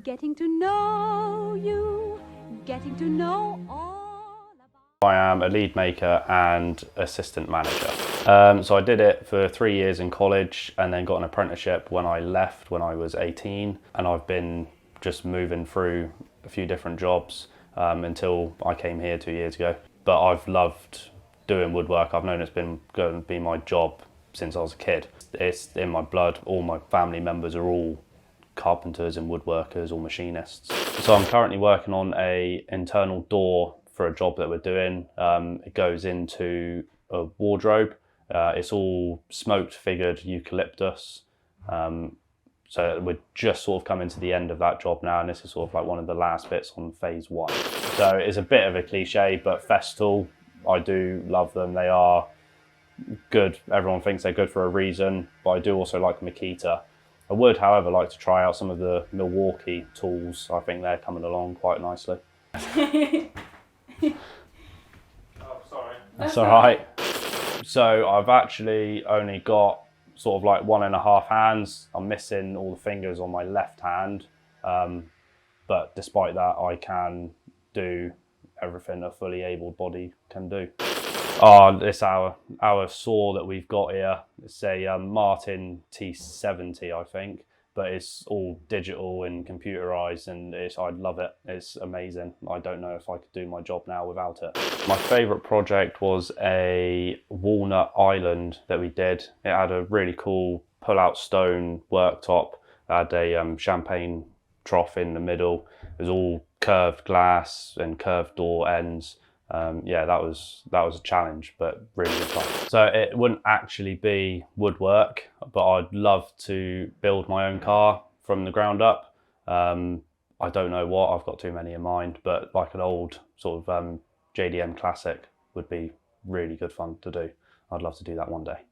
Getting to know you, getting to know all about... I am a lead maker and assistant manager. So I did it for 3 years in college and then got an apprenticeship when I left when I was 18, and I've been just moving through a few different jobs until I came here 2 years ago. But I've loved doing woodwork. I've known it's been going to be my job since I was a kid. It's in my blood. All my family members are all carpenters and woodworkers or machinists. So I'm currently working on a internal door for a job that we're doing. It goes into a wardrobe. It's all smoked figured eucalyptus. So we're just sort of coming to the end of that job now, and this is sort of like one of the last bits on phase 1. So it's a bit of a cliche, but Festool, I do love them. They are good. Everyone thinks they're good for a reason, but I do also like Makita. I would, however, like to try out some of the Milwaukee tools. I think they're coming along quite nicely. Oh, sorry. That's all right. So I've actually only got sort of like 1.5 hands. I'm missing all the fingers on my left hand. But despite that, I can do everything a fully able body can do. Oh, this our saw that we've got here. It's a Martin T70, I think, but it's all digital and computerized, and I love it. It's amazing. I don't know if I could do my job now without it. My favorite project was a walnut island that we did. It had a really cool pull-out stone worktop. It had a champagne trough in the middle. It was all curved glass and curved door ends. Yeah, that was a challenge, but really good fun. So it wouldn't actually be woodwork, but I'd love to build my own car from the ground up. I don't know what, I've got too many in mind, but like an old sort of JDM classic would be really good fun to do. I'd love to do that one day.